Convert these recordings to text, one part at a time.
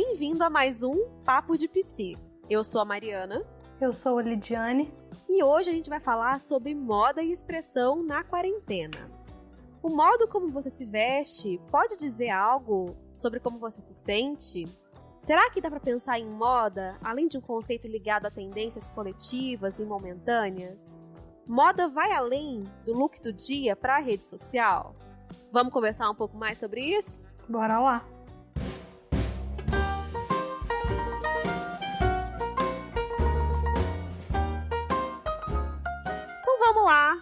bem-vindo a mais um Papo de Psi. Eu sou a Mariana. Eu sou a Lidiane. E hoje a gente vai falar sobre moda e expressão na quarentena. O modo como você se veste pode dizer algo sobre como você se sente? Será que dá para pensar em moda, além de um conceito ligado a tendências coletivas e momentâneas? Moda vai além do look do dia para a rede social? Vamos conversar um pouco mais sobre isso? Bora lá! Então vamos lá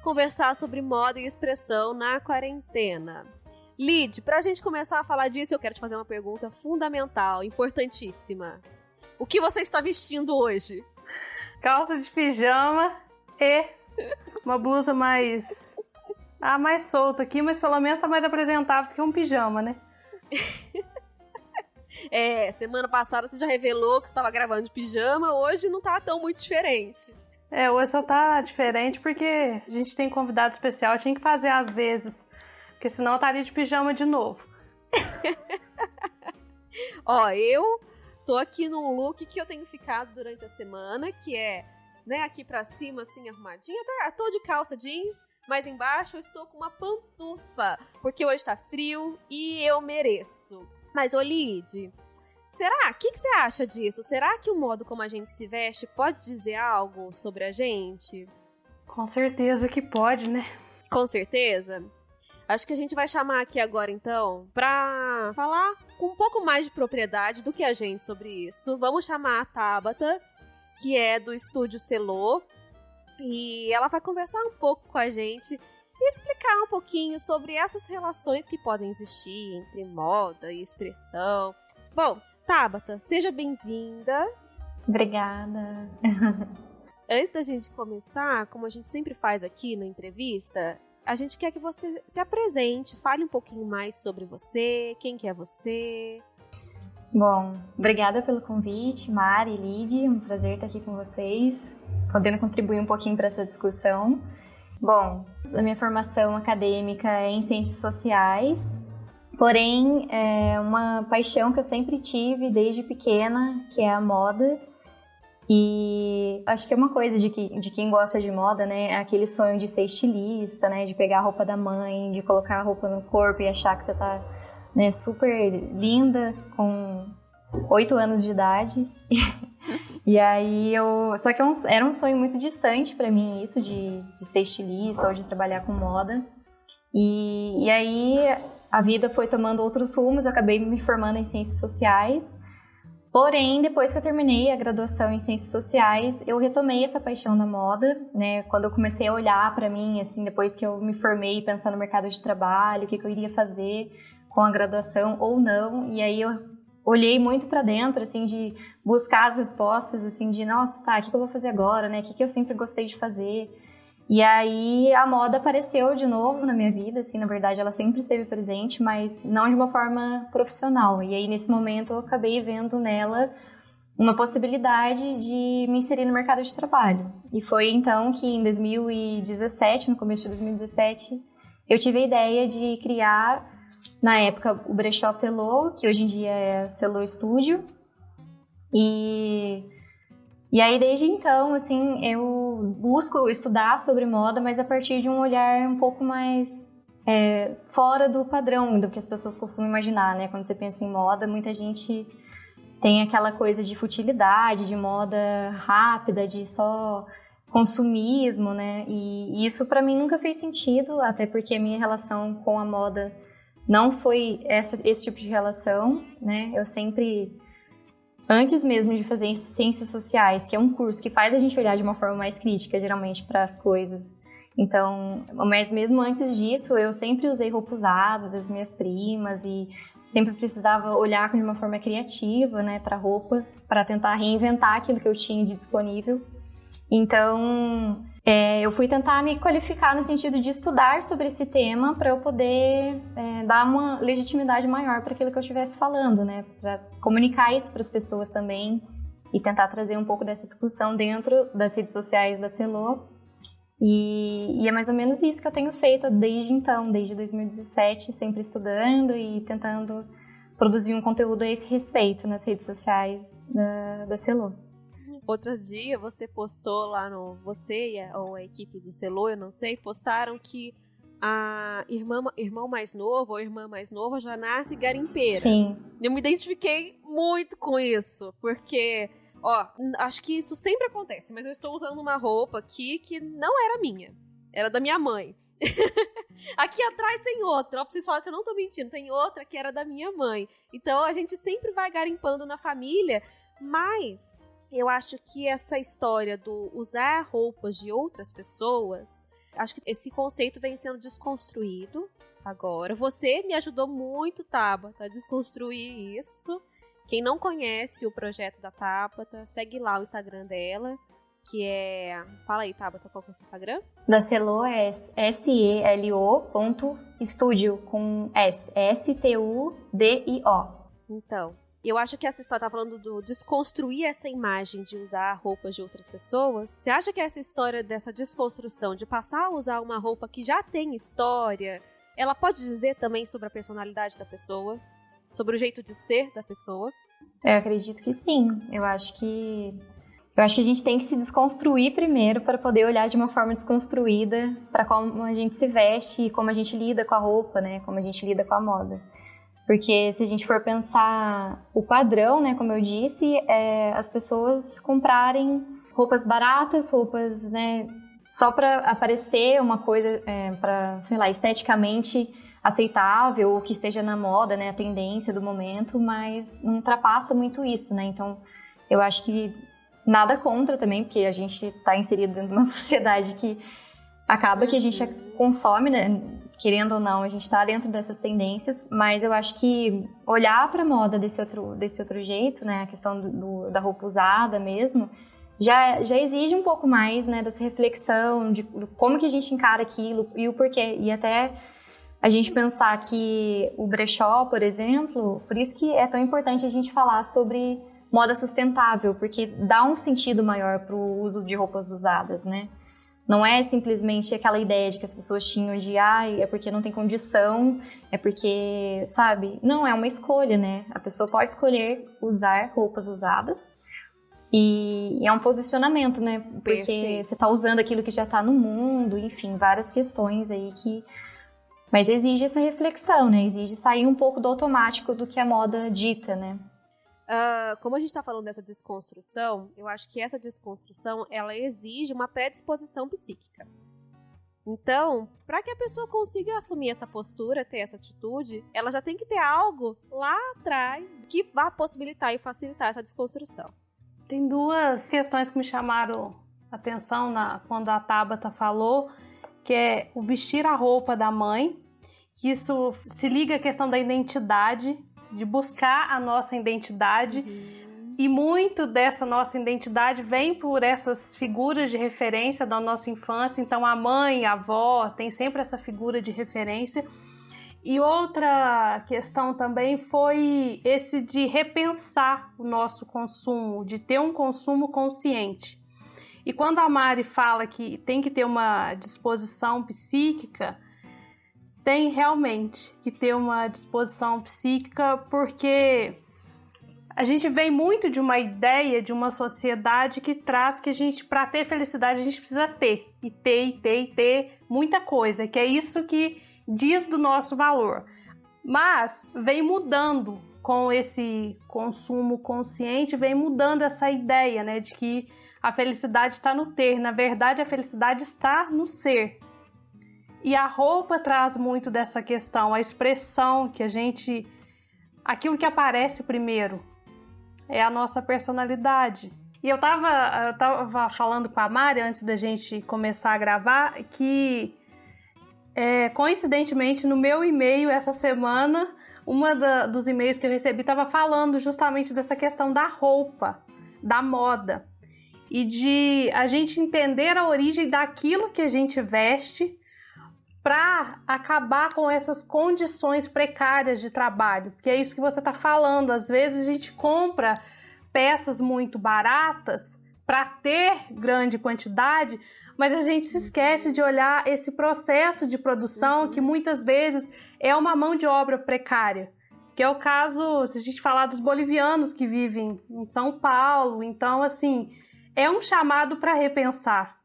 conversar sobre moda e expressão na quarentena. Lid, pra gente começar a falar disso, eu quero te fazer uma pergunta fundamental, importantíssima. O que você está vestindo hoje? Calça de pijama e uma blusa mais solta aqui, mas pelo menos tá mais apresentável do que um pijama, né? Semana passada você já revelou que você estava gravando de pijama, hoje não tá tão muito diferente. Hoje só tá diferente porque a gente tem convidado especial, tinha que fazer às vezes, porque senão eu estaria de pijama de novo. Eu tô aqui num look que eu tenho ficado durante a semana, que é, aqui pra cima, assim, arrumadinha. Até tô de calça jeans, mas embaixo eu estou com uma pantufa, porque hoje tá frio e eu mereço. Mas, Lid, o que você acha disso? Será que o modo como a gente se veste pode dizer algo sobre a gente? Com certeza que pode, né? Com certeza. Acho que a gente vai chamar aqui agora, então, pra falar com um pouco mais de propriedade do que a gente sobre isso. Vamos chamar a Tabata, que é do Estúdio Selô, e ela vai conversar um pouco com a gente e explicar um pouquinho sobre essas relações que podem existir entre moda e expressão. Bom, Tabata, seja bem-vinda. Obrigada. Antes da gente começar, como a gente sempre faz aqui na entrevista, a gente quer que você se apresente, fale um pouquinho mais sobre você, quem que é você. Bom, obrigada pelo convite, Mari e Lid, um prazer estar aqui com vocês, podendo contribuir um pouquinho para essa discussão. Bom, a minha formação acadêmica é em Ciências Sociais, porém é uma paixão que eu sempre tive desde pequena, que é a moda. E acho que é uma coisa de quem gosta de moda, né? É aquele sonho de ser estilista, né? De pegar a roupa da mãe, de colocar a roupa no corpo e achar que você tá, né, super linda com 8 anos de idade. E aí só que era um sonho muito distante pra mim, isso de ser estilista ou de trabalhar com moda. E aí a vida foi tomando outros rumos, eu acabei me formando em Ciências Sociais. Porém, depois que eu terminei a graduação em Ciências Sociais, eu retomei essa paixão da moda, né? Quando eu comecei a olhar para mim, assim, depois que eu me formei, pensando no mercado de trabalho, o que eu iria fazer com a graduação ou não, e aí eu olhei muito para dentro, assim, de buscar as respostas, assim, de, nossa, o que eu vou fazer agora, né? O que eu sempre gostei de fazer? E aí a moda apareceu de novo na minha vida, assim, na verdade ela sempre esteve presente, mas não de uma forma profissional. E aí nesse momento eu acabei vendo nela uma possibilidade de me inserir no mercado de trabalho. E foi então que em 2017, no começo de 2017, eu tive a ideia de criar, na época, o Brechó Selô, que hoje em dia é Selô Studio. E aí, desde então, assim, eu busco estudar sobre moda, mas a partir de um olhar um pouco mais fora do padrão do que as pessoas costumam imaginar, né? Quando você pensa em moda, muita gente tem aquela coisa de futilidade, de moda rápida, de só consumismo, né? E isso pra mim nunca fez sentido, até porque a minha relação com a moda não foi esse tipo de relação, né? Eu sempre... Antes mesmo de fazer Ciências Sociais, que é um curso que faz a gente olhar de uma forma mais crítica, geralmente, para as coisas. Então, mas mesmo antes disso, eu sempre usei roupa usada das minhas primas e sempre precisava olhar de uma forma criativa, né, para roupa, para tentar reinventar aquilo que eu tinha de disponível. Então, eu fui tentar me qualificar no sentido de estudar sobre esse tema para eu poder dar uma legitimidade maior para aquilo que eu estivesse falando, né? Para comunicar isso para as pessoas também e tentar trazer um pouco dessa discussão dentro das redes sociais da Selô. E é mais ou menos isso que eu tenho feito desde então, desde 2017, sempre estudando e tentando produzir um conteúdo a esse respeito nas redes sociais da Celô. Outro dia você postou lá no... Você ou a equipe do Celô, eu não sei, postaram que a irmão mais novo ou irmã mais nova já nasce garimpeira. Sim. Eu me identifiquei muito com isso, porque, acho que isso sempre acontece, mas eu estou usando uma roupa aqui que não era minha, era da minha mãe. Aqui atrás tem outra, pra vocês falarem que eu não tô mentindo, tem outra que era da minha mãe. Então a gente sempre vai garimpando na família, mas eu acho que essa história do usar roupas de outras pessoas, acho que esse conceito vem sendo desconstruído agora. Você me ajudou muito, Tabata, a desconstruir isso. Quem não conhece o projeto da Tabata, segue lá o Instagram dela, que é... Fala aí, Tabata, qual que é o seu Instagram? Da Celô é selo.studio com S. S-T-U-D-I-O. Então, eu acho que essa história tá falando do desconstruir essa imagem de usar roupas de outras pessoas. Você acha que essa história dessa desconstrução, de passar a usar uma roupa que já tem história, ela pode dizer também sobre a personalidade da pessoa? Sobre o jeito de ser da pessoa? Eu acredito que sim. Eu acho que a gente tem que se desconstruir primeiro para poder olhar de uma forma desconstruída para como a gente se veste e como a gente lida com a roupa, né? Como a gente lida com a moda. Porque se a gente for pensar o padrão, né, como eu disse, as pessoas comprarem roupas baratas, roupas, né, só para aparecer uma coisa, para, sei lá, esteticamente aceitável, ou que esteja na moda, né, a tendência do momento, mas não ultrapassa muito isso, né? Então, eu acho que nada contra também, porque a gente está inserido dentro de uma sociedade que acaba que a gente consome, né? Querendo ou não, a gente está dentro dessas tendências, mas eu acho que olhar para a moda desse outro jeito, né, a questão da roupa usada mesmo, já exige um pouco mais, né, dessa reflexão de como que a gente encara aquilo e o porquê. E até a gente pensar que o brechó, por exemplo, por isso que é tão importante a gente falar sobre moda sustentável, porque dá um sentido maior para o uso de roupas usadas, né? Não é simplesmente aquela ideia de que as pessoas tinham de é porque não tem condição, é porque, sabe? Não, é uma escolha, né? A pessoa pode escolher usar roupas usadas e é um posicionamento, né? Porque você tá usando aquilo que já tá no mundo, enfim, várias questões aí que... Mas exige essa reflexão, né? Exige sair um pouco do automático do que a moda dita, né? Como a gente está falando dessa desconstrução, eu acho que essa desconstrução, ela exige uma predisposição psíquica. Então, para que a pessoa consiga assumir essa postura, ter essa atitude, ela já tem que ter algo lá atrás que vá possibilitar e facilitar essa desconstrução. Tem duas questões que me chamaram a atenção quando a Tabata falou, que é o vestir a roupa da mãe, que isso se liga à questão da identidade, de buscar a nossa identidade, e muito dessa nossa identidade vem por essas figuras de referência da nossa infância. Então a mãe, a avó, tem sempre essa figura de referência. E outra questão também foi esse de repensar o nosso consumo, de ter um consumo consciente. E quando a Mari fala que tem que ter uma disposição psíquica, tem realmente que ter uma disposição psíquica, porque a gente vem muito de uma ideia de uma sociedade que traz que a gente, para ter felicidade, a gente precisa ter muita coisa, que é isso que diz do nosso valor. Mas vem mudando com esse consumo consciente, vem mudando essa ideia, né, de que a felicidade está no ter. Na verdade, a felicidade está no ser. E a roupa traz muito dessa questão, a expressão que a gente... Aquilo que aparece primeiro é a nossa personalidade. E eu tava falando com a Mari antes da gente começar a gravar que, coincidentemente, no meu e-mail essa semana, dos e-mails que eu recebi estava falando justamente dessa questão da roupa, da moda. E de a gente entender a origem daquilo que a gente veste para acabar com essas condições precárias de trabalho, porque é isso que você está falando. Às vezes a gente compra peças muito baratas para ter grande quantidade, mas a gente se esquece de olhar esse processo de produção que muitas vezes é uma mão de obra precária. que é o caso, se a gente falar dos bolivianos que vivem em São Paulo. Então, assim, é um chamado para repensar.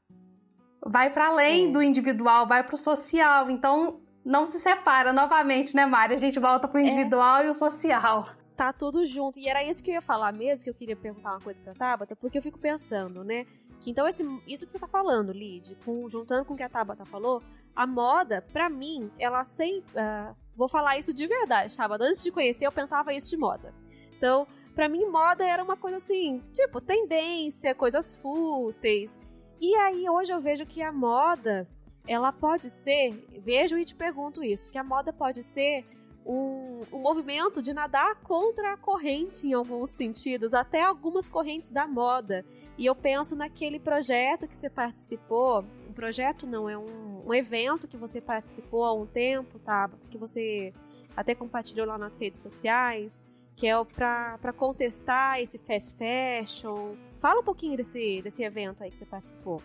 Vai para além do individual, vai para o social. Então, não se separa novamente, né, Mari? A gente volta pro individual e o social. Tá tudo junto. E era isso que eu ia falar mesmo, que eu queria perguntar uma coisa pra Tabata, porque eu fico pensando, né? Que então isso que você tá falando, Lid, juntando com o que a Tabata falou, a moda, pra mim, ela sempre... vou falar isso de verdade, Tabata. Antes de conhecer, eu pensava isso de moda. Então, pra mim, moda era uma coisa assim, tipo, tendência, coisas fúteis. E aí, hoje eu vejo que a moda, ela pode ser... Vejo e te pergunto isso, que a moda pode ser um movimento de nadar contra a corrente em alguns sentidos, até algumas correntes da moda. E eu penso naquele projeto que você participou, um projeto não, é um evento que você participou há um tempo, tá? Que você até compartilhou lá nas redes sociais, que é para contestar esse fast fashion. Fala um pouquinho desse evento aí que você participou.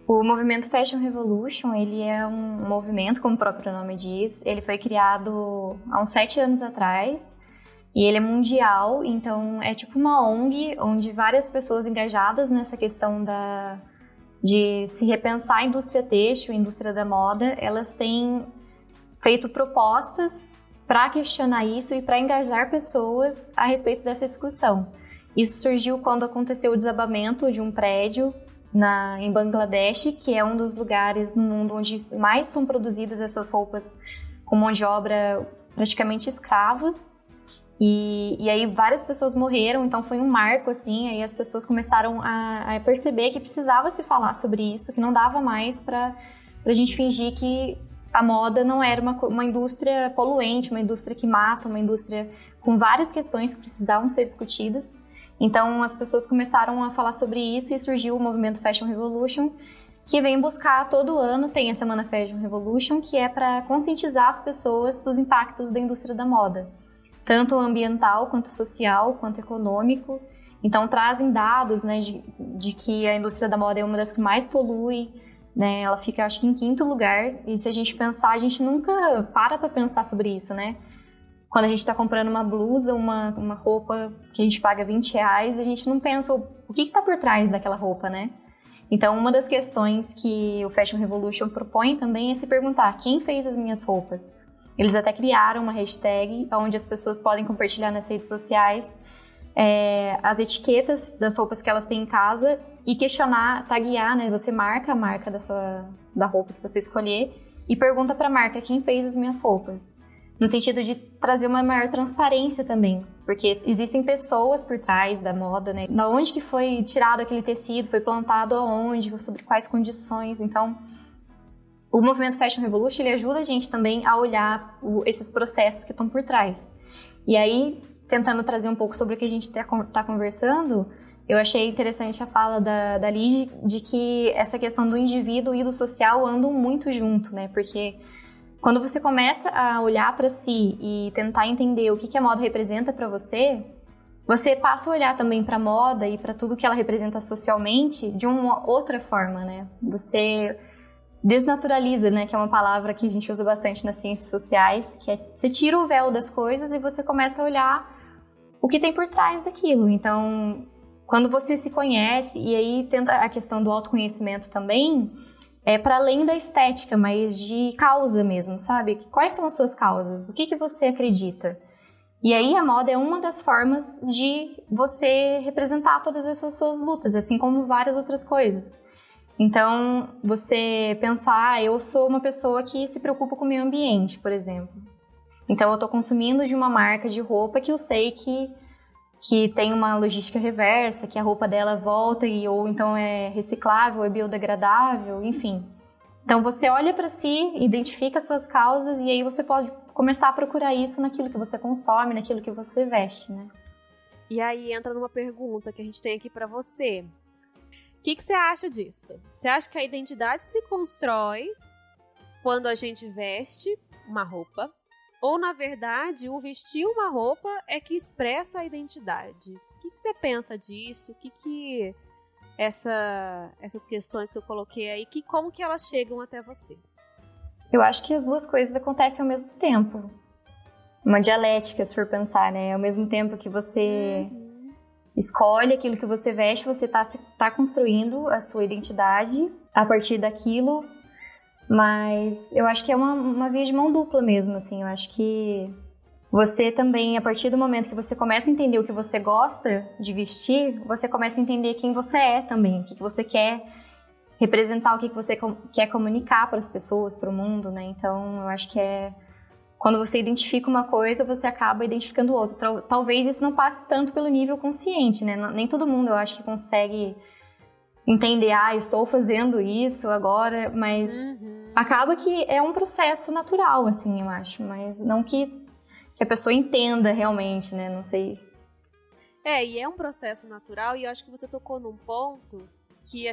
O movimento Fashion Revolution, ele é um movimento, como o próprio nome diz, ele foi criado há uns 7 anos atrás e ele é mundial, então é tipo uma ONG onde várias pessoas engajadas nessa questão de se repensar a indústria têxtil, a indústria da moda, elas têm feito propostas para questionar isso e para engajar pessoas a respeito dessa discussão. Isso surgiu quando aconteceu o desabamento de um prédio em Bangladesh, que é um dos lugares no mundo onde mais são produzidas essas roupas com mão de obra praticamente escrava. E aí várias pessoas morreram, então foi um marco, assim, aí as pessoas começaram a perceber que precisava se falar sobre isso, que não dava mais pra gente fingir que a moda não era uma indústria poluente, uma indústria que mata, uma indústria com várias questões que precisavam ser discutidas. Então, as pessoas começaram a falar sobre isso e surgiu o movimento Fashion Revolution, que vem buscar todo ano, tem a Semana Fashion Revolution, que é para conscientizar as pessoas dos impactos da indústria da moda, tanto ambiental, quanto social, quanto econômico. Então, trazem dados, né, de que a indústria da moda é uma das que mais polui, né, ela fica, acho que, em 5º lugar, e se a gente pensar, a gente nunca para pensar sobre isso, né? Quando a gente está comprando uma blusa, uma roupa que a gente paga R$20, a gente não pensa o que está por trás daquela roupa, né? Então, uma das questões que o Fashion Revolution propõe também é se perguntar quem fez as minhas roupas. Eles até criaram uma hashtag onde as pessoas podem compartilhar nas redes sociais as etiquetas das roupas que elas têm em casa e questionar, taguear, né? Você marca a marca da roupa que você escolher e pergunta para a marca quem fez as minhas roupas. No sentido de trazer uma maior transparência também, porque existem pessoas por trás da moda, né? Da onde que foi tirado aquele tecido, foi plantado aonde, sobre quais condições. Então, o movimento Fashion Revolution, ele ajuda a gente também a olhar esses processos que estão por trás. E aí, tentando trazer um pouco sobre o que a gente está conversando, eu achei interessante a fala da Lid, de que essa questão do indivíduo e do social andam muito junto, né? Porque quando você começa a olhar para si e tentar entender o que a moda representa para você, você passa a olhar também para a moda e para tudo que ela representa socialmente de uma outra forma, né? Você desnaturaliza, né? Que é uma palavra que a gente usa bastante nas ciências sociais, que é você tira o véu das coisas e você começa a olhar o que tem por trás daquilo. Então, quando você se conhece, e aí tenta a questão do autoconhecimento também, é para além da estética, mas de causa mesmo, sabe? Quais são as suas causas? O que você acredita? E aí a moda é uma das formas de você representar todas essas suas lutas, assim como várias outras coisas. Então, você pensar, eu sou uma pessoa que se preocupa com o meio ambiente, por exemplo. Então, eu estou consumindo de uma marca de roupa que eu sei que tem uma logística reversa, que a roupa dela volta ou então é reciclável, é biodegradável, enfim. Então você olha para si, identifica suas causas e aí você pode começar a procurar isso naquilo que você consome, naquilo que você veste, né? E aí entra numa pergunta que a gente tem aqui para você. O que você acha disso? Você acha que a identidade se constrói quando a gente veste uma roupa? Ou, na verdade, o vestir uma roupa é que expressa a identidade? O que você pensa disso? O que essas questões que eu coloquei aí, como que elas chegam até você? Eu acho que as duas coisas acontecem ao mesmo tempo. uma dialética, se for pensar, né? Ao mesmo tempo que você escolhe aquilo que você veste, você tá construindo a sua identidade a partir daquilo, mas eu acho que é uma via de mão dupla mesmo, assim. Eu acho que você também, a partir do momento que você começa a entender o que você gosta de vestir, você começa a entender quem você é também, o que você quer representar, o que você quer comunicar para as pessoas, para o mundo, né? Então, eu acho que quando você identifica uma coisa, você acaba identificando outra. Talvez isso não passe tanto pelo nível consciente, né? Nem todo mundo, eu acho, que consegue entender, eu estou fazendo isso agora, mas acaba que é um processo natural, assim, eu acho. Mas não que a pessoa entenda realmente, né? Não sei. E é um processo natural, e eu acho que você tocou num ponto que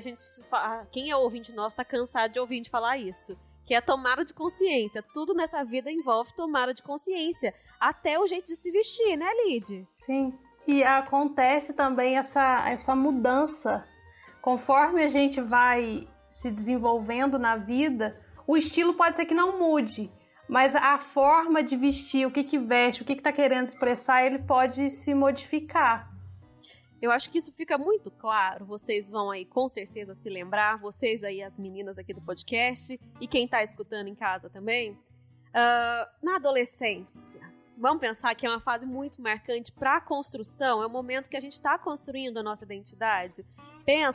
quem é ouvinte nosso tá cansado de ouvir a gente falar isso. Que é a tomada de consciência. Tudo nessa vida envolve tomada de consciência. Até o jeito de se vestir, né, Lid? Sim. E acontece também essa mudança. Conforme a gente vai se desenvolvendo na vida, o estilo pode ser que não mude, mas a forma de vestir, o que veste, o que tá querendo expressar, ele pode se modificar. Eu acho que isso fica muito claro, vocês vão aí com certeza se lembrar, vocês aí, as meninas aqui do podcast, e quem tá escutando em casa também, na adolescência. Vamos pensar que é uma fase muito marcante para a construção, é o momento que a gente tá construindo a nossa identidade.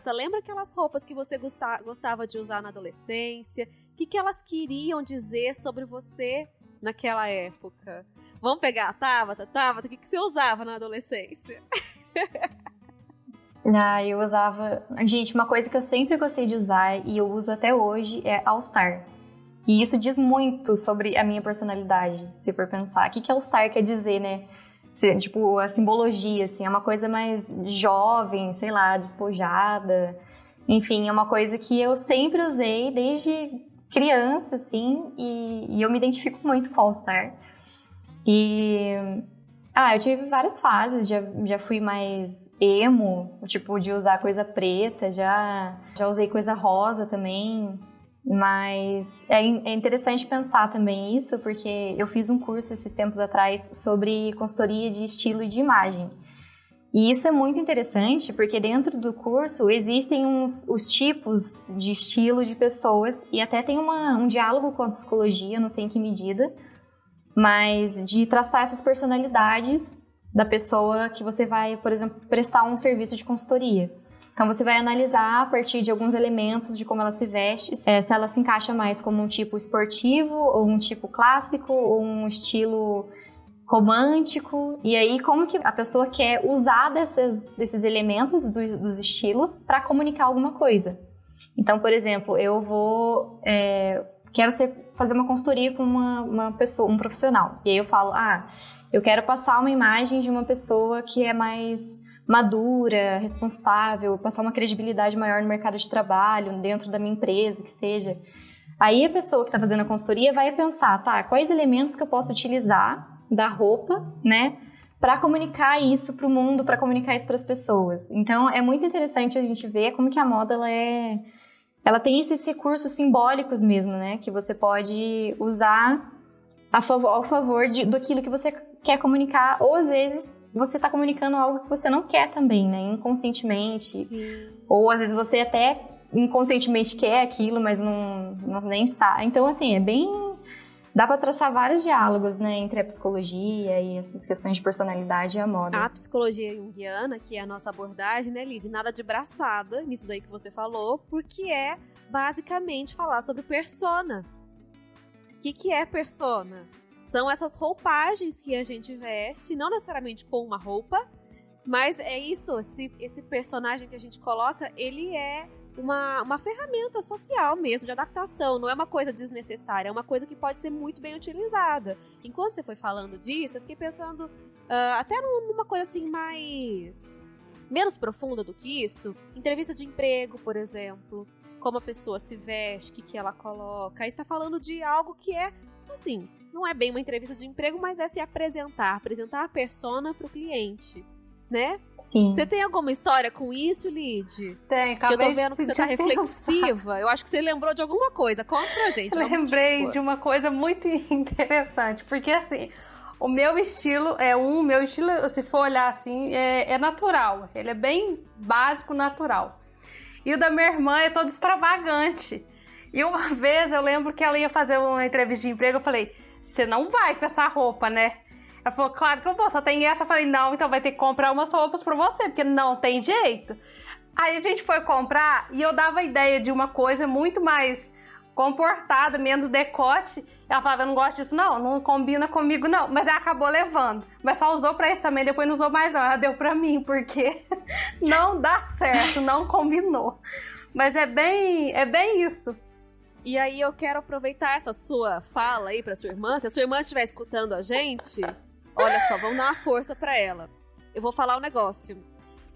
Lembra aquelas roupas que você gostava de usar na adolescência? O que elas queriam dizer sobre você naquela época? Vamos pegar a Tabata? Tabata, o que você usava na adolescência? Eu usava... Gente, uma coisa que eu sempre gostei de usar e eu uso até hoje é All Star. E isso diz muito sobre a minha personalidade, se for pensar. O que All Star quer dizer, né? Tipo, a simbologia, assim, é uma coisa mais jovem, sei lá, despojada. Enfim, é uma coisa que eu sempre usei desde criança, assim, e eu me identifico muito com All Star. Eu tive várias fases, já fui mais emo, tipo, de usar coisa preta, já usei coisa rosa também, mas é interessante pensar também isso, porque eu fiz um curso esses tempos atrás sobre consultoria de estilo e de imagem. E isso é muito interessante, porque dentro do curso existem os tipos de estilo de pessoas, e até tem um diálogo com a psicologia, não sei em que medida, mas de traçar essas personalidades da pessoa que você vai, por exemplo, prestar um serviço de consultoria. Então você vai analisar a partir de alguns elementos de como ela se veste, se ela se encaixa mais como um tipo esportivo, ou um tipo clássico, ou um estilo romântico, e aí como que a pessoa quer usar desses elementos dos estilos para comunicar alguma coisa. Então, por exemplo, eu quero fazer uma consultoria com uma pessoa, um profissional. E aí eu falo, eu quero passar uma imagem de uma pessoa que é mais madura, responsável, passar uma credibilidade maior no mercado de trabalho, dentro da minha empresa, que seja. Aí a pessoa que está fazendo a consultoria vai pensar, quais elementos que eu posso utilizar da roupa, né, para comunicar isso para o mundo, para comunicar isso para as pessoas. Então, é muito interessante a gente ver como que a moda, ela tem esses recursos simbólicos mesmo, né? Que você pode usar ao favor daquilo que você quer comunicar, ou às vezes você está comunicando algo que você não quer também, né? Inconscientemente. Sim. Ou às vezes você até inconscientemente quer aquilo, mas não nem está. Então, assim, dá para traçar vários diálogos, né? Entre a psicologia e essas questões de personalidade e a moda. A psicologia junguiana, que é a nossa abordagem, né, Lid? Nada de braçada nisso daí que você falou, porque é basicamente falar sobre persona. O que é persona? São essas roupagens que a gente veste, não necessariamente com uma roupa, mas é isso, esse personagem que a gente coloca, ele é uma ferramenta social mesmo, de adaptação, não é uma coisa desnecessária, é uma coisa que pode ser muito bem utilizada. Enquanto você foi falando disso, eu fiquei pensando até numa coisa assim menos profunda do que isso. Entrevista de emprego, por exemplo, como a pessoa se veste, o que ela coloca. Aí você tá falando de algo que é, assim, não é bem uma entrevista de emprego, mas é se apresentar a persona pro cliente, né? Sim. Você tem alguma história com isso, Lid? Tem, acabei de eu tô vendo que você tá reflexiva. Eu acho que você lembrou de alguma coisa. Conta pra gente. Lembrei de uma coisa muito interessante, porque assim, O meu estilo, se for olhar assim, é natural. Ele é bem básico, natural. E o da minha irmã é todo extravagante. E uma vez eu lembro que ela ia fazer uma entrevista de emprego, eu falei, você não vai com essa roupa, né? Ela falou, claro que eu vou, só tem essa. Eu falei, não, então vai ter que comprar umas roupas pra você, porque não tem jeito. Aí a gente foi comprar e eu dava a ideia de uma coisa muito mais comportada, menos decote. Ela falava, eu não gosto disso não combina comigo não. Mas ela acabou levando. Mas só usou pra isso também, depois não usou mais não. Ela deu pra mim, porque não dá certo, não combinou. Mas é bem isso. E aí eu quero aproveitar essa sua fala aí pra sua irmã. Se a sua irmã estiver escutando a gente, olha só, vamos dar uma força pra ela. Eu vou falar um negócio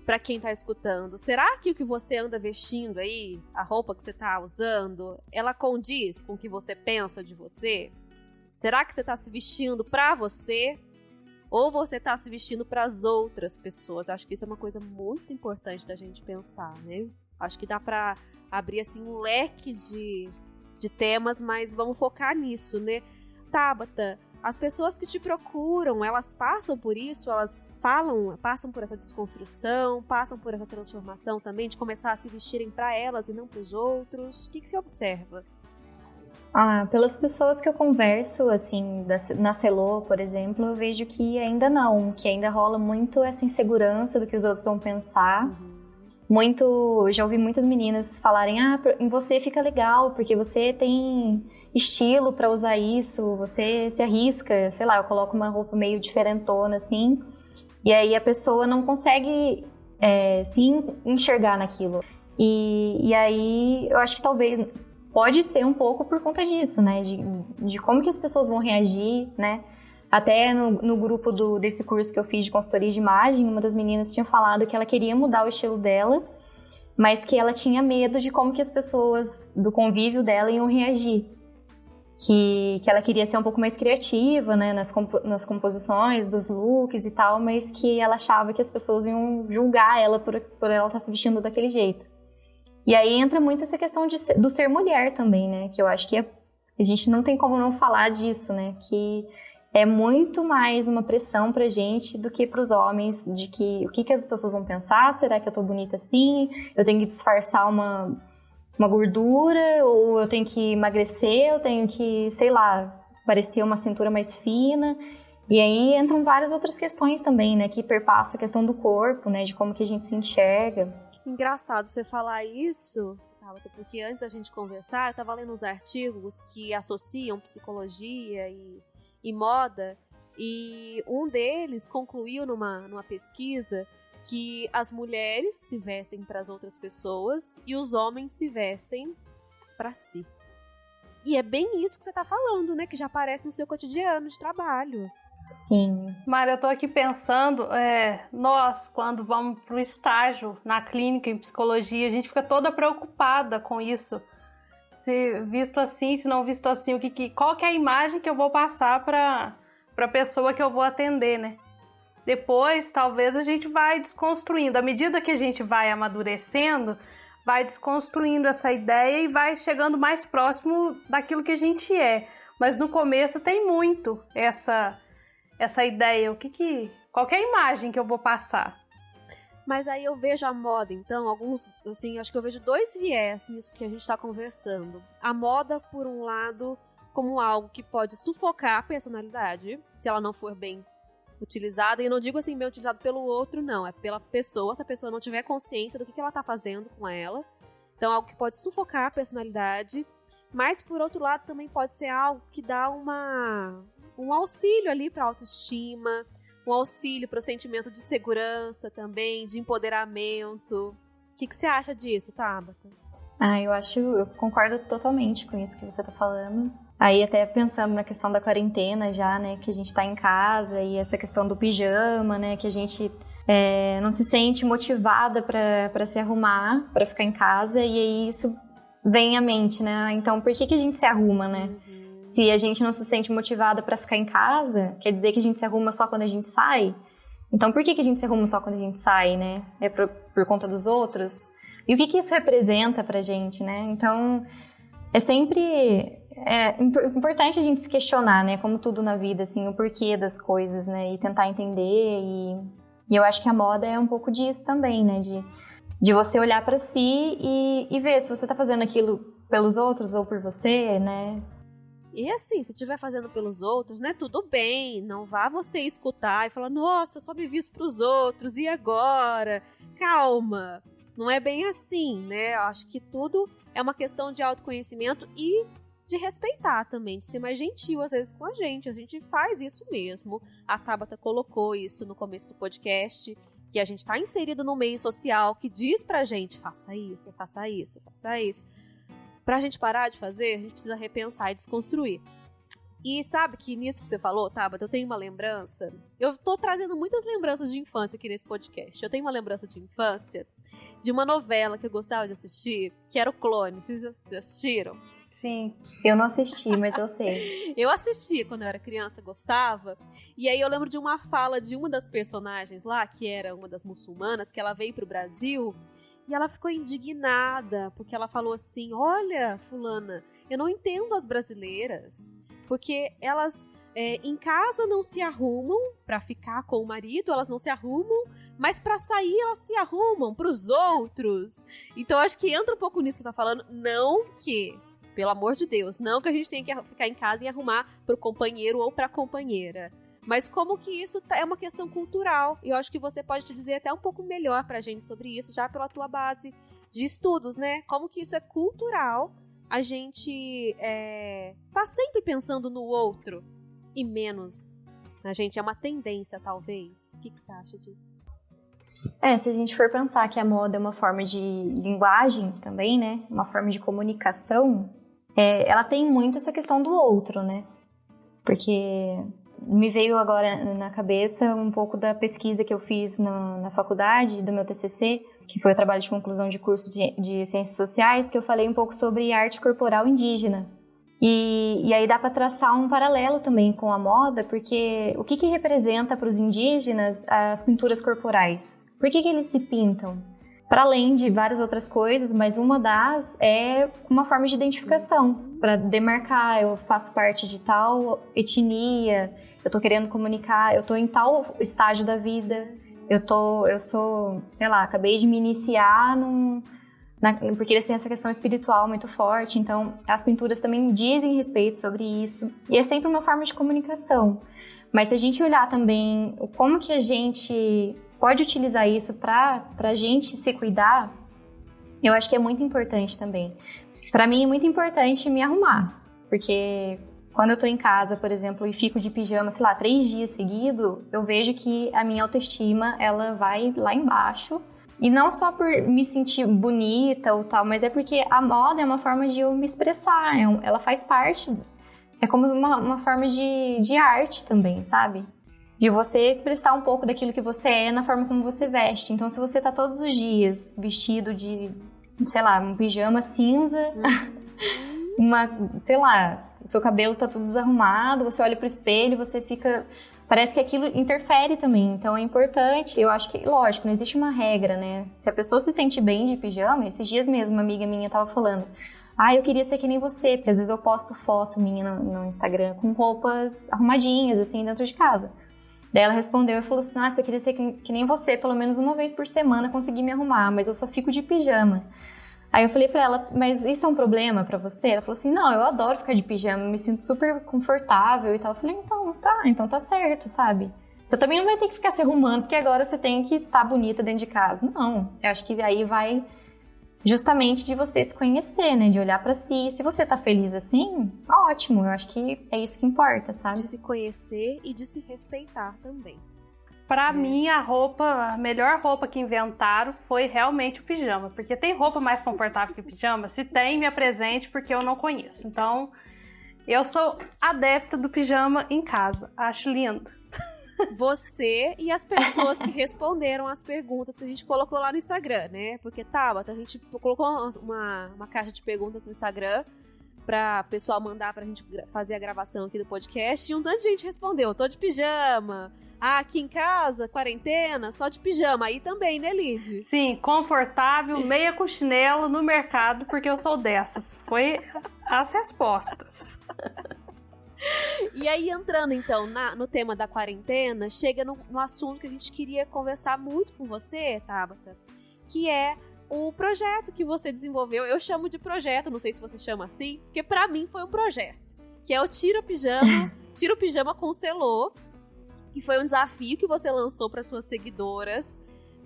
pra quem tá escutando. Será que o que você anda vestindo aí, a roupa que você tá usando, ela condiz com o que você pensa de você? Será que você tá se vestindo pra você? Ou você tá se vestindo pras outras pessoas? Acho que isso é uma coisa muito importante da gente pensar, né? Acho que dá pra abrir assim um leque de temas, mas vamos focar nisso, né? Tabata, as pessoas que te procuram, elas passam por isso, elas passam por essa desconstrução, passam por essa transformação também, de começar a se vestirem para elas e não para os outros. O que você observa? Pelas pessoas que eu converso, assim, na Celô, por exemplo, eu vejo que ainda não, que ainda rola muito essa insegurança do que os outros vão pensar. Já ouvi muitas meninas falarem, em você fica legal, porque você tem estilo pra usar isso, você se arrisca, sei lá, eu coloco uma roupa meio diferentona, assim, e aí a pessoa não consegue se enxergar naquilo. E aí eu acho que talvez pode ser um pouco por conta disso, né, de como que as pessoas vão reagir, né. Até no grupo desse curso que eu fiz de consultoria de imagem, uma das meninas tinha falado que ela queria mudar o estilo dela, mas que ela tinha medo de como que as pessoas do convívio dela iam reagir. Que ela queria ser um pouco mais criativa, né, nas composições, dos looks e tal, mas que ela achava que as pessoas iam julgar ela por ela estar se vestindo daquele jeito. E aí entra muito essa questão do ser mulher também, né, que eu acho que a gente não tem como não falar disso, né, que é muito mais uma pressão pra gente do que pros homens, de que o que as pessoas vão pensar, será que eu tô bonita assim? Eu tenho que disfarçar uma gordura, ou eu tenho que emagrecer, eu tenho que, sei lá, parecer uma cintura mais fina. E aí entram várias outras questões também, né, que perpassam a questão do corpo, né, de como que a gente se enxerga. Engraçado você falar isso, porque antes da gente conversar, eu tava lendo uns artigos que associam psicologia e moda, e um deles concluiu numa pesquisa que as mulheres se vestem para as outras pessoas e os homens se vestem para si. E é bem isso que você tá falando, né? Que já aparece no seu cotidiano de trabalho. Sim. Mari, eu tô aqui pensando, nós, quando vamos pro estágio na clínica em psicologia, a gente fica toda preocupada com isso. Se visto assim, se não visto assim, qual que é a imagem que eu vou passar para a pessoa que eu vou atender, né? Depois, talvez a gente vai desconstruindo. À medida que a gente vai amadurecendo, vai desconstruindo essa ideia e vai chegando mais próximo daquilo que a gente é. Mas no começo tem muito essa ideia. Qual que é a imagem que eu vou passar? Mas aí eu vejo a moda, então, acho que eu vejo dois viés nisso que a gente tá conversando. A moda, por um lado, como algo que pode sufocar a personalidade, se ela não for bem utilizada, e eu não digo assim, bem utilizado pelo outro, não, é pela pessoa, se a pessoa não tiver consciência do que ela tá fazendo com ela. Então, algo que pode sufocar a personalidade, mas, por outro lado, também pode ser algo que dá um auxílio ali pra autoestima, um auxílio para o sentimento de segurança também, de empoderamento. O que você acha disso, Tabata? Eu concordo totalmente com isso que você tá falando. Aí até pensando na questão da quarentena já, né, que a gente tá em casa, e essa questão do pijama, né, que a gente não se sente motivada para se arrumar, para ficar em casa, e aí isso vem à mente, né, então por que a gente se arruma, né? Se a gente não se sente motivada para ficar em casa, quer dizer que a gente se arruma só quando a gente sai? Então por que a gente se arruma só quando a gente sai, né? É por conta dos outros? E o que isso representa pra gente, né? Então é sempre É importante a gente se questionar, né? Como tudo na vida, assim, o porquê das coisas, né? E tentar entender. E eu acho que a moda é um pouco disso também, né? De você olhar pra si e ver se você tá fazendo aquilo pelos outros ou por você, né? E assim, se estiver fazendo pelos outros, né, tudo bem, não vá você escutar e falar, nossa, só me visto pros outros, e agora? Calma, não é bem assim, né? Eu acho que tudo é uma questão de autoconhecimento e de respeitar também, de ser mais gentil às vezes com a gente faz isso mesmo. A Tabata colocou isso no começo do podcast, que a gente tá inserido no meio social que diz pra gente, faça isso, faça isso, faça isso. Pra gente parar de fazer, a gente precisa repensar e desconstruir. E sabe que nisso que você falou, Tabata, eu tenho uma lembrança. Eu tô trazendo muitas lembranças de infância aqui nesse podcast. Eu tenho uma lembrança de infância de uma novela que eu gostava de assistir, que era o Clone. Vocês assistiram? Sim. Eu não assisti, mas eu sei. Eu assisti quando eu era criança, gostava. E aí eu lembro de uma fala de uma das personagens lá, que era uma das muçulmanas, que ela veio pro Brasil. E ela ficou indignada, porque ela falou assim, olha, fulana, eu não entendo as brasileiras, porque elas em casa não se arrumam pra ficar com o marido, elas não se arrumam, mas pra sair elas se arrumam pros outros. Então acho que entra um pouco nisso que você tá falando, não que, pelo amor de Deus, não que a gente tenha que ficar em casa e arrumar pro companheiro ou pra companheira. Mas como que isso é uma questão cultural. E eu acho que você pode te dizer até um pouco melhor pra gente sobre isso, já pela tua base de estudos, né? Como que isso é cultural, a gente tá sempre pensando no outro e menos na gente. É uma tendência, talvez. O que você acha disso? Se a gente for pensar que a moda é uma forma de linguagem também, né? Uma forma de comunicação, ela tem muito essa questão do outro, né? Porque me veio agora na cabeça um pouco da pesquisa que eu fiz na faculdade, do meu TCC, que foi o trabalho de conclusão de curso de Ciências Sociais, que eu falei um pouco sobre arte corporal indígena. E aí dá para traçar um paralelo também com a moda, porque o que representa para os indígenas as pinturas corporais? Por que eles se pintam? Para além de várias outras coisas, mas uma das é uma forma de identificação, para demarcar, eu faço parte de tal etnia, eu tô querendo comunicar, eu tô em tal estágio da vida, eu sou, sei lá, acabei de me iniciar porque eles têm essa questão espiritual muito forte, então as pinturas também dizem respeito sobre isso, e é sempre uma forma de comunicação. Mas se a gente olhar também como que a gente pode utilizar isso para a gente se cuidar, eu acho que é muito importante também. Para mim é muito importante me arrumar, porque quando eu tô em casa, por exemplo, e fico de pijama, sei lá, 3 dias seguidos, eu vejo que a minha autoestima, ela vai lá embaixo. E não só por me sentir bonita ou tal, mas é porque a moda é uma forma de eu me expressar, ela faz parte, é como uma forma de arte também, sabe? De você expressar um pouco daquilo que você é na forma como você veste. Então, se você tá todos os dias vestido de, sei lá, um pijama cinza, sei lá, seu cabelo tá tudo desarrumado, você olha pro espelho, você fica... Parece que aquilo interfere também, então é importante, eu acho que, lógico, não existe uma regra, né? Se a pessoa se sente bem de pijama, esses dias mesmo uma amiga minha tava falando, eu queria ser que nem você, porque às vezes eu posto foto minha no Instagram com roupas arrumadinhas, assim, dentro de casa. Daí ela respondeu e falou assim, eu queria ser que nem você, pelo menos uma vez por semana conseguir me arrumar, mas eu só fico de pijama. Aí eu falei pra ela, mas isso é um problema pra você? Ela falou assim, não, eu adoro ficar de pijama, me sinto super confortável e tal. Eu falei, então tá certo, sabe? Você também não vai ter que ficar se arrumando, porque agora você tem que estar bonita dentro de casa. Não, eu acho que aí vai justamente de você se conhecer, né? De olhar pra si. Se você tá feliz assim, ótimo, eu acho que é isso que importa, sabe? De se conhecer e de se respeitar também. Pra mim, a melhor roupa que inventaram foi realmente o pijama. Porque tem roupa mais confortável que o pijama? Se tem, me apresente, porque eu não conheço. Então, eu sou adepta do pijama em casa. Acho lindo. Você e as pessoas que responderam as perguntas que a gente colocou lá no Instagram, né? Porque, Tabata, a gente colocou uma caixa de perguntas no Instagram pra pessoal mandar pra gente fazer a gravação aqui do podcast. E um tanto de gente respondeu, tô de pijama. Aqui em casa, quarentena, só de pijama. Aí também, né, Lid? Sim, confortável, meia com chinelo no mercado, porque eu sou dessas. Foi as respostas. E aí, entrando então no tema da quarentena, chega no assunto que a gente queria conversar muito com você, Tabata, que é o projeto que você desenvolveu. Eu chamo de projeto, não sei se você chama assim, porque pra mim foi um projeto, que é o Tira o Pijama com Celô, que foi um desafio que você lançou para suas seguidoras,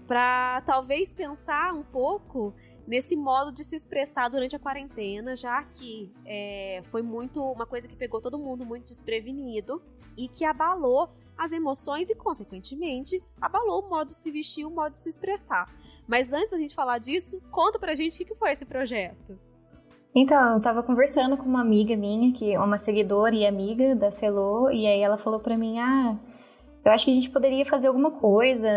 para talvez pensar um pouco nesse modo de se expressar durante a quarentena, já que foi muito uma coisa que pegou todo mundo muito desprevenido e que abalou as emoções e, consequentemente, abalou o modo de se vestir, o modo de se expressar. Mas antes da gente falar disso, conta pra gente o que foi esse projeto. Então, eu tava conversando com uma amiga minha, que é uma seguidora e amiga da Celô, e aí ela falou pra mim, eu acho que a gente poderia fazer alguma coisa,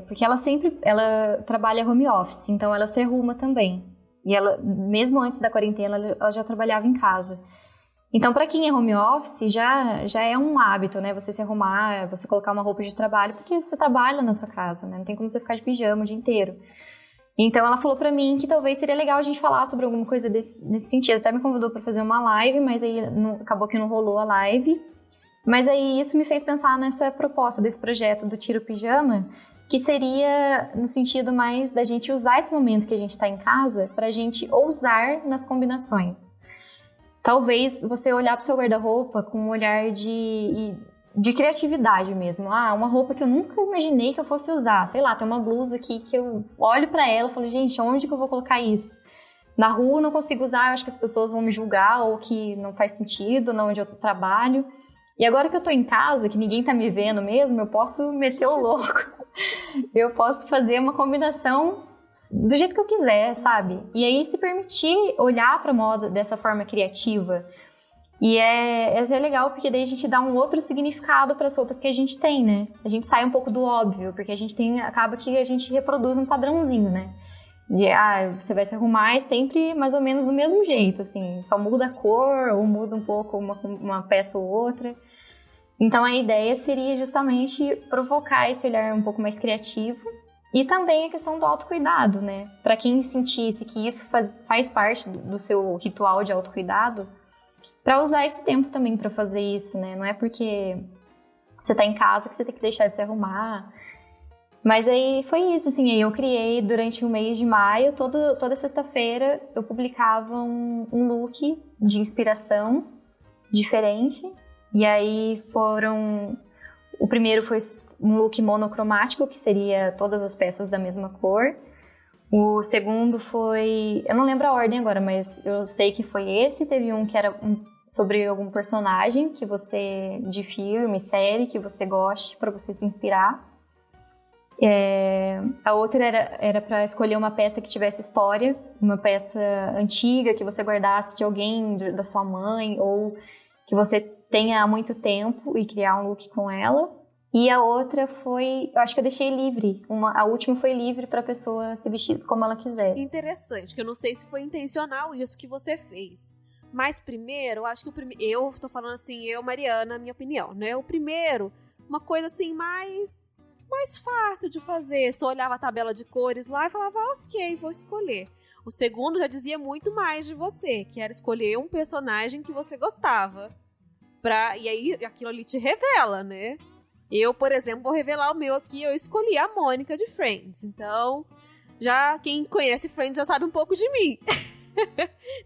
porque ela trabalha home office, então ela se arruma também. E ela, mesmo antes da quarentena, ela já trabalhava em casa. Então, para quem é home office, já é um hábito, né? Você se arrumar, você colocar uma roupa de trabalho, porque você trabalha na sua casa, né? Não tem como você ficar de pijama o dia inteiro. Então, ela falou pra mim que talvez seria legal a gente falar sobre alguma coisa nesse sentido. Até me convidou para fazer uma live, mas aí acabou que não rolou a live. Mas aí isso me fez pensar nessa proposta desse projeto do Tira o Pijama, que seria no sentido mais da gente usar esse momento que a gente está em casa para a gente ousar nas combinações. Talvez você olhar para o seu guarda-roupa com um olhar de criatividade mesmo. Uma roupa que eu nunca imaginei que eu fosse usar. Sei lá, tem uma blusa aqui que eu olho para ela e falo, gente, onde que eu vou colocar isso? Na rua eu não consigo usar, eu acho que as pessoas vão me julgar ou que não faz sentido, não onde eu trabalho. E agora que eu tô em casa, que ninguém tá me vendo mesmo, eu posso meter o louco. Eu posso fazer uma combinação do jeito que eu quiser, sabe? E aí se permitir olhar pra moda dessa forma criativa. E é até legal, porque daí a gente dá um outro significado para as roupas que a gente tem, né? A gente sai um pouco do óbvio, porque a gente acaba que a gente reproduz um padrãozinho, né? Você vai se arrumar sempre mais ou menos do mesmo jeito, assim. Só muda a cor, ou muda um pouco uma peça ou outra. Então a ideia seria justamente provocar esse olhar um pouco mais criativo e também a questão do autocuidado, né? Para quem sentisse que isso faz parte do seu ritual de autocuidado, para usar esse tempo também para fazer isso, né? Não é porque você tá em casa que você tem que deixar de se arrumar. Mas aí foi isso, assim, eu criei durante o mês de maio, toda sexta-feira eu publicava um look de inspiração diferente. E aí o primeiro foi um look monocromático, que seria todas as peças da mesma cor. O segundo foi, eu não lembro a ordem agora, mas eu sei que foi esse. Teve um que era sobre algum personagem de filme, série, que você goste, para você se inspirar. A outra era para escolher uma peça que tivesse história, uma peça antiga que você guardasse de alguém, da sua mãe, ou que você tenha há muito tempo e criar um look com ela. E a outra foi, eu acho que eu deixei livre. A última foi livre para a pessoa se vestir como ela quiser. Interessante, que eu não sei se foi intencional isso que você fez. Mas primeiro, eu acho que eu tô falando assim, Mariana, minha opinião, né? O primeiro, uma coisa assim mais fácil de fazer. Só olhava a tabela de cores lá e falava, ok, vou escolher. O segundo já dizia muito mais de você, que era escolher um personagem que você gostava. E aí aquilo ali te revela, né? Eu, por exemplo, vou revelar o meu aqui. Eu escolhi a Mônica de Friends. Então, quem conhece Friends já sabe um pouco de mim.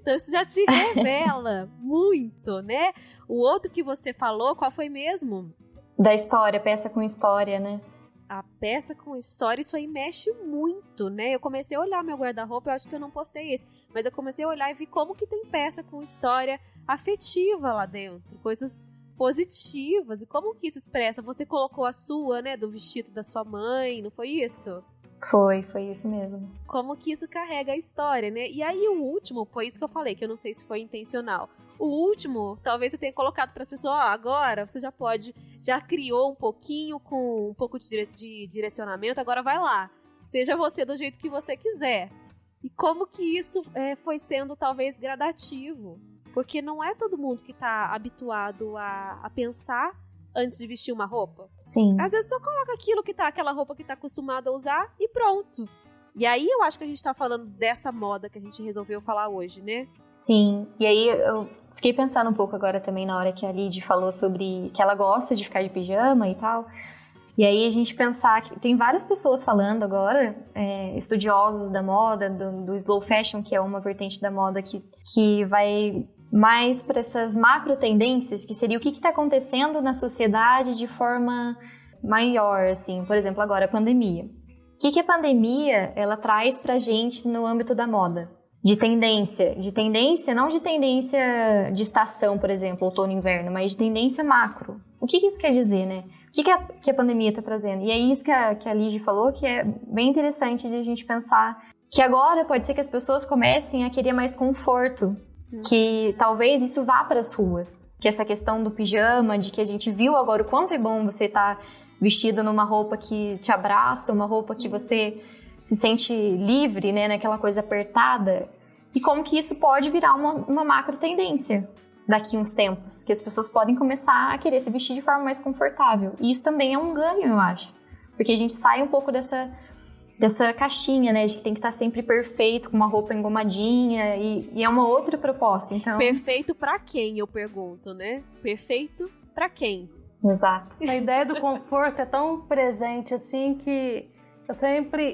Então isso já te revela muito, né? O outro que você falou, qual foi mesmo? Da história, peça com história, né? A peça com história, isso aí mexe muito, né? Eu comecei a olhar meu guarda-roupa, eu acho que eu não postei esse, mas eu comecei a olhar e vi como que tem peça com história afetiva lá dentro, coisas positivas, e como que isso expressa? Você colocou a sua, né, do vestido da sua mãe, não foi isso? Foi isso mesmo. Como que isso carrega a história, né? E aí o último, foi isso que eu falei, que eu não sei se foi intencional. O último, talvez você tenha colocado para as pessoas, agora você já criou um pouquinho, com um pouco de direcionamento, agora vai lá. Seja você do jeito que você quiser. E como que isso foi sendo talvez gradativo. Porque não é todo mundo que tá habituado a pensar antes de vestir uma roupa. Sim. Às vezes só coloca aquela roupa que tá acostumado a usar e pronto. E aí eu acho que a gente tá falando dessa moda que a gente resolveu falar hoje, né? Sim, e aí eu fiquei pensando um pouco agora também na hora que a Lid falou sobre que ela gosta de ficar de pijama e tal. E aí a gente pensar que tem várias pessoas falando agora, estudiosos da moda, do slow fashion, que é uma vertente da moda que vai mais para essas macro tendências, que seria o que está acontecendo na sociedade de forma maior, assim. Por exemplo, agora a pandemia. O que a pandemia ela traz pra gente no âmbito da moda? De tendência, não de tendência de estação, por exemplo, outono e inverno, mas de tendência macro. O que isso quer dizer, né? O que a pandemia está trazendo? E é isso que a Lid falou, que é bem interessante de a gente pensar que agora pode ser que as pessoas comecem a querer mais conforto, que talvez isso vá para as ruas, que essa questão do pijama, de que a gente viu agora o quanto é bom você estar vestido numa roupa que te abraça, uma roupa que você se sente livre, né, naquela coisa apertada, e como que isso pode virar uma macro tendência daqui a uns tempos, que as pessoas podem começar a querer se vestir de forma mais confortável. E isso também é um ganho, eu acho, porque a gente sai um pouco dessa caixinha, né, de que tem que estar sempre perfeito, com uma roupa engomadinha, e é uma outra proposta, então... Perfeito pra quem, eu pergunto, né? Perfeito pra quem? Exato. Essa ideia do conforto é tão presente, assim, que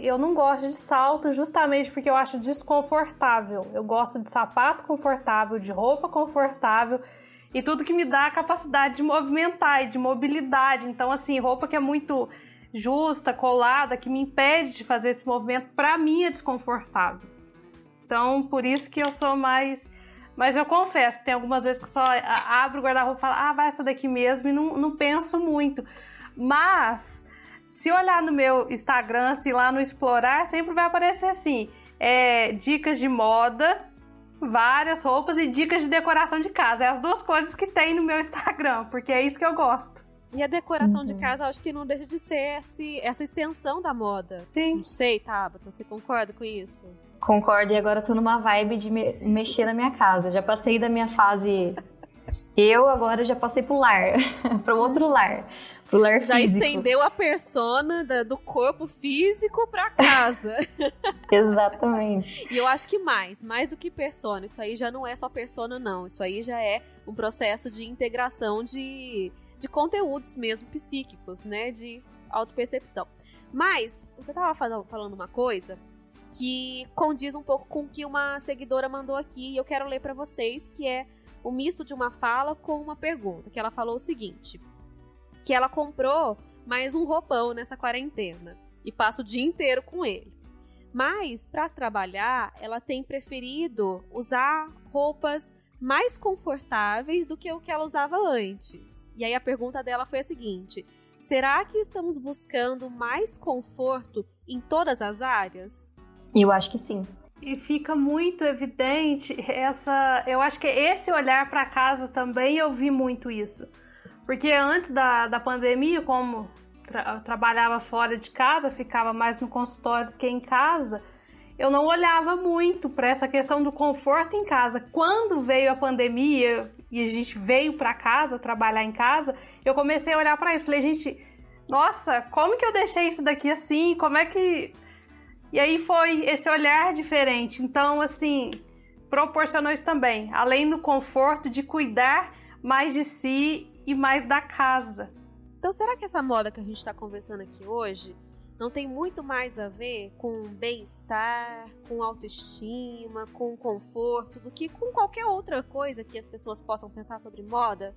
eu não gosto de salto justamente porque eu acho desconfortável. Eu gosto de sapato confortável, de roupa confortável e tudo que me dá a capacidade de movimentar e de mobilidade. Então, assim, roupa que é muito justa, colada, que me impede de fazer esse movimento, pra mim é desconfortável. Então, por isso que eu sou mais... Mas eu confesso que tem algumas vezes que só abro o guarda-roupa e falo, vai essa daqui mesmo, e não penso muito. Mas... se olhar no meu Instagram, se lá no Explorar, sempre vai aparecer assim, dicas de moda, várias roupas e dicas de decoração de casa. É as duas coisas que tem no meu Instagram, porque é isso que eu gosto. E a decoração de casa, acho que não deixa de ser essa extensão da moda. Sim. Não sei, Tabata, você concorda com isso? Concordo, e agora eu tô numa vibe de mexer na minha casa. Já passei da minha fase... agora já passei pro lar, pro outro lar. Já estendeu a persona do corpo físico pra casa. Exatamente. E eu acho que mais do que persona. Isso aí já não é só persona, não. Isso aí já é um processo de integração de conteúdos mesmo psíquicos, né? De autopercepção. Mas, você tava falando uma coisa que condiz um pouco com o que uma seguidora mandou aqui. E eu quero ler pra vocês, que é um misto de uma fala com uma pergunta. Que ela falou o seguinte... que ela comprou mais um roupão nessa quarentena e passa o dia inteiro com ele. Mas, para trabalhar, ela tem preferido usar roupas mais confortáveis do que o que ela usava antes. E aí a pergunta dela foi a seguinte: será que estamos buscando mais conforto em todas as áreas? Eu acho que sim. E fica muito evidente eu acho que esse olhar para casa também, eu vi muito isso. Porque antes da pandemia, como eu trabalhava fora de casa, ficava mais no consultório do que em casa, eu não olhava muito para essa questão do conforto em casa. Quando veio a pandemia e a gente veio para casa, trabalhar em casa, eu comecei a olhar para isso. Falei, gente, nossa, como que eu deixei isso daqui assim? Como é que... E aí foi esse olhar diferente. Então, assim, proporcionou isso também. Além do conforto de cuidar mais de si e mais da casa. Então, será que essa moda que a gente está conversando aqui hoje não tem muito mais a ver com bem-estar, com autoestima, com conforto, do que com qualquer outra coisa que as pessoas possam pensar sobre moda?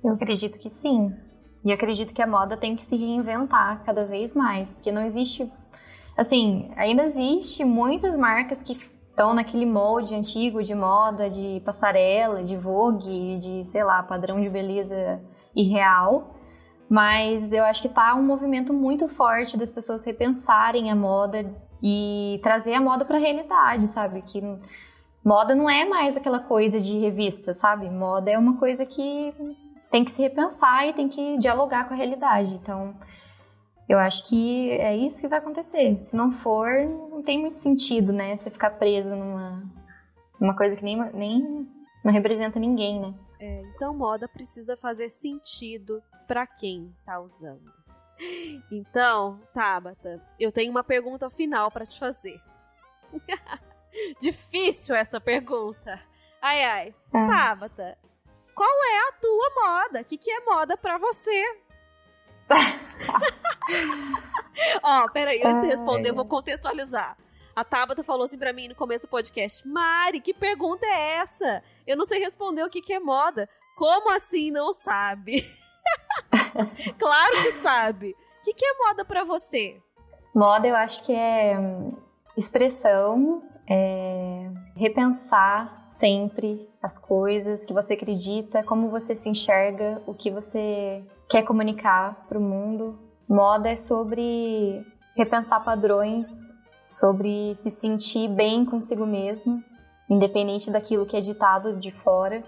Eu acredito que sim. E acredito que a moda tem que se reinventar cada vez mais, porque não existe... Assim, ainda existe muitas marcas que estão naquele molde antigo de moda, de passarela, de vogue, de, sei lá, padrão de beleza irreal. Mas eu acho que tá um movimento muito forte das pessoas repensarem a moda e trazer a moda pra realidade, sabe? Que moda não é mais aquela coisa de revista, sabe? Moda é uma coisa que tem que se repensar e tem que dialogar com a realidade. Então, eu acho que é isso que vai acontecer. Se não for, não tem muito sentido, né? Você ficar preso numa coisa que nem não representa ninguém, né? Então moda precisa fazer sentido pra quem tá usando. Então, Tabata, eu tenho uma pergunta final pra te fazer. Difícil essa pergunta. Ai. Tabata, qual é a tua moda? O que é moda pra você? Peraí, antes de responder, eu vou contextualizar. A Tabata falou assim pra mim no começo do podcast: Mari, que pergunta é essa? Eu não sei responder o que é moda. Como assim não sabe? Claro que sabe. O que é moda pra você? Moda eu acho que é expressão, repensar sempre as coisas que você acredita, como você se enxerga, o que você quer comunicar pro mundo. Moda é sobre repensar padrões, sobre se sentir bem consigo mesmo, independente daquilo que é ditado de fora,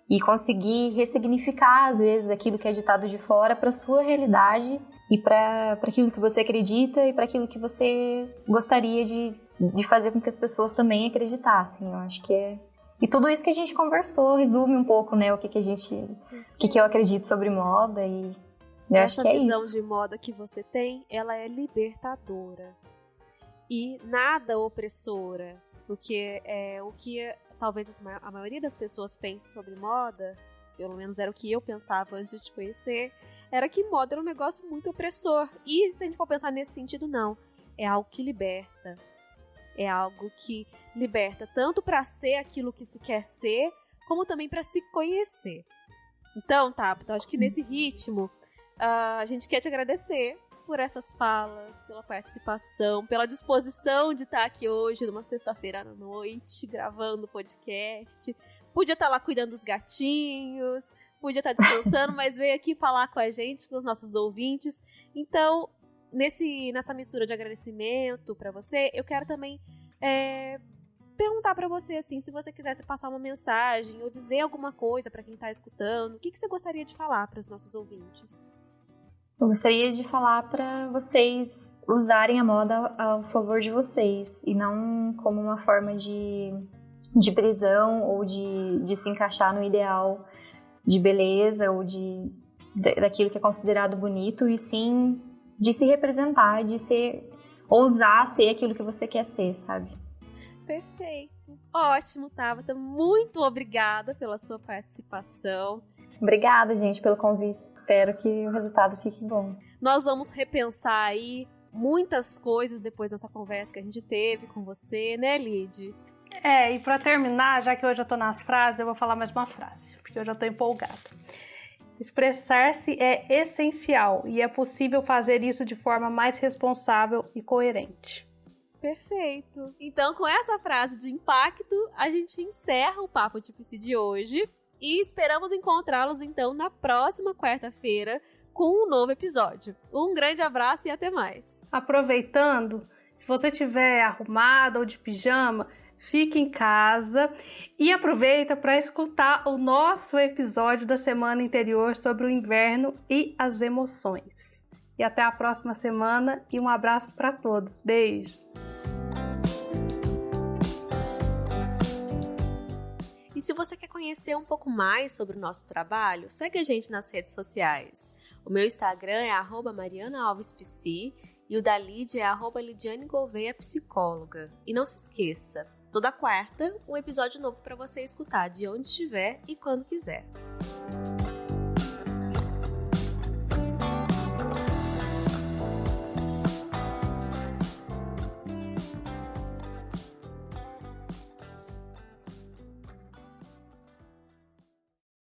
e conseguir ressignificar, às vezes, aquilo que é ditado de fora para sua realidade e para aquilo que você acredita e para aquilo que você gostaria de fazer com que as pessoas também acreditassem. Eu acho que é... E tudo isso que a gente conversou resume um pouco, né, o que eu acredito sobre moda, e eu acho que é isso. Essa visão de moda que você tem, ela é libertadora e nada opressora, porque o que talvez a maioria das pessoas pense sobre moda, pelo menos era o que eu pensava antes de te conhecer, era que moda era um negócio muito opressor. E se a gente for pensar nesse sentido, não. É algo que liberta. É algo que liberta tanto para ser aquilo que se quer ser, como também para se conhecer. Então, Tabata, acho que nesse ritmo, a gente quer te agradecer por essas falas, pela participação, pela disposição de estar aqui hoje, numa sexta-feira à noite, gravando o podcast. Podia estar lá cuidando dos gatinhos, podia estar descansando, mas veio aqui falar com a gente, com os nossos ouvintes. Então, nessa mistura de agradecimento para você, eu quero também perguntar para você, assim, se você quisesse passar uma mensagem ou dizer alguma coisa para quem está escutando, o que você gostaria de falar para os nossos ouvintes? Eu gostaria de falar para vocês usarem a moda ao favor de vocês e não como uma forma de prisão ou de se encaixar no ideal de beleza ou daquilo que é considerado bonito, e sim de se representar, de ousar ser aquilo que você quer ser, sabe? Perfeito. Ótimo, Tabata. Muito obrigada pela sua participação. Obrigada, gente, pelo convite. Espero que o resultado fique bom. Nós vamos repensar aí muitas coisas depois dessa conversa que a gente teve com você, né, Lid? E pra terminar, já que hoje eu tô nas frases, eu vou falar mais uma frase, porque eu já tô empolgada. Expressar-se é essencial e é possível fazer isso de forma mais responsável e coerente. Perfeito. Então, com essa frase de impacto, a gente encerra o Papo de Psi de hoje e esperamos encontrá-los, então, na próxima quarta-feira com um novo episódio. Um grande abraço e até mais. Aproveitando, se você estiver arrumada ou de pijama, fique em casa e aproveita para escutar o nosso episódio da semana anterior sobre o inverno e as emoções. E até a próxima semana e um abraço para todos. Beijos! E se você quer conhecer um pouco mais sobre o nosso trabalho, segue a gente nas redes sociais. O meu Instagram é @marianaalvespc e o da Lid é @lidianegouveia_psicóloga. E não se esqueça, toda quarta, um episódio novo para você escutar de onde estiver e quando quiser.